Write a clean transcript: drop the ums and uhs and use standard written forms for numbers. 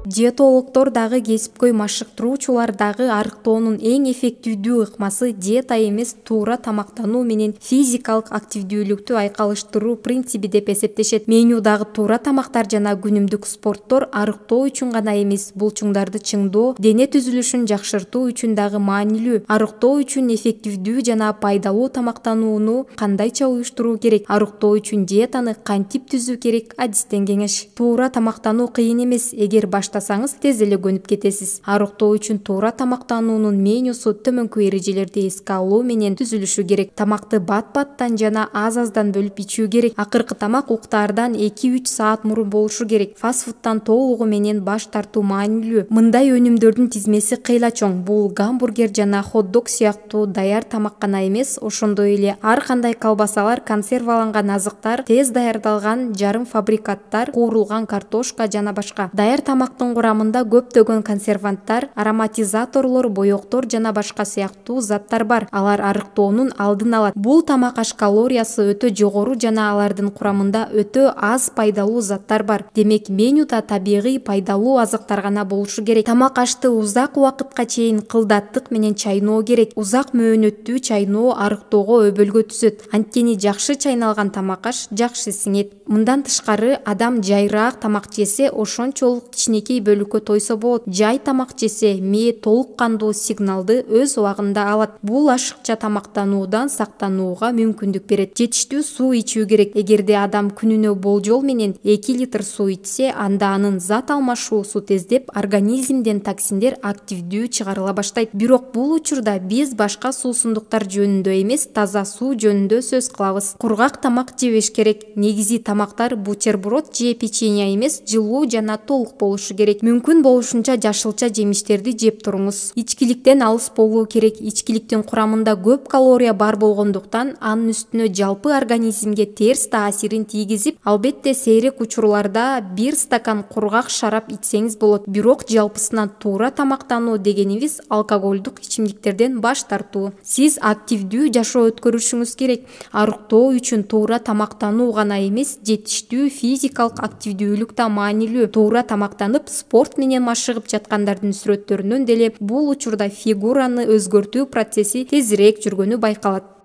Диетологдор дагы кесипкөй машыктыруучулар дагы арыктоонун эң эффективдүү ыкмасы диета эмес, туура тамактануу менен физикалык активдүүлүктү айкалыштыруу принциби деп эсептешет. Менюдагы туура тамактар жана күнүмдүк спорттор арыктоо үчүн гана эмес, булчуңдарды чыңдоо, дене түзүлүшүн жакшыртуу үчүн дагы маанилүү. Арыктоо үчүн эффективдүү жана пайдалуу тамактанууну кандайча уюштуруу керек, арыктоо үчүн диетаны кантип түзүү керек, адистен кеңеш. Туура тамактануу кыйын эмес, эгер баштасаңыз тез эле көнүп кетесиз. Арыктоо үчүн туура тамактануунун менюсу төмөнкү эрежелерди эске алуу менен түзүлүшү керек. Тамакты бат-баттан жана аз-аздан бөлүп ичүү керек. Акыркы тамак уктаардан 2-3 саат мурун болушу керек. Фастфудтан толугу менен баш тартуу маанилүү. Мындай өнүмдөрдүн тизмеси кыйла чоң. Бул гамбургер жана хот-дог сыяктуу даяр тамак гана эмес, ошондой эле ар кандай колбасалар, консерваланган азыктар, тез даярдалган жарым фабрикаттар, куурулган картошка жана башка. Даяр тамактын курамында көптөгөн консерванттар, ароматизаторлор, боектор жана башка сыяктуу заттар бар. Алар арыктоонун алдын алат. Бул тамак аш калориясы өтө жогору жана алардын курамында өтө аз пайдалуу заттар бар. Демек, менюда табигый пайдалуу азыктар гана болушу керек. Тамак ашты узак убакытка чейин кылдаттык менен чайноо керек. Узак мөөнөттүү чайноо арыктоого өбөлгө түзөт. Анткени жакшы чайналган тамак аш жакшы сиңет. Мындан тышкары, адам жайыраак тамак жесе, ошончолук кичинекей бөлүккө тойсо болот. Жай тамак жесе, мээ толук кандуу сигналды өз убагында алат. Бул ашыкча тамактануудан сактанууга мүмкүндүк берет. Жетиштүү суу ичүү керек. Эгерде адам күнүнө болжол менен 2 литр суу ичсе, анда анын зат алмашуусу тездеп, организмден токсиндер активдүү чыгарыла баштайт. Бирок бул учурда биз башка суусундуктар жөнүндө эмес, таза суу жөнүндө сөз кылабыз. Кургак тамак жебеш керек. Негизи тамактар бутерброд же печенье эмес, жылуу жана толук болушу керек. Мүмкүн болушунча жашылча жемиштерди жеп туруңуз. Ичкиликтен алыс болуу керек. Ичкиликтин курамында көп калория бар болгондуктан, анын үстүнө жалпы организмге терс таасирин тийгизип, албетте сейрек учурларда 1 стакан кургак шарап ичсеңиз болот. Бирок жалпысынан туура тамактануу дегенибиз алкоголдук ичимдиктерден баш тартуу. Сиз активдүү жашоо өткөрүшүңүз керек. Арыктоо үчүн туура тамактануу гана эмес, жетиштүү физикалык активдүүлүк да маанилүү. Туура тамактанып, спорт менен машыгып жаткандардын сүрөттөрүнөн деле бул учурда фигураны өзгөртүү процесси тезирээк жүргөнү байкалат.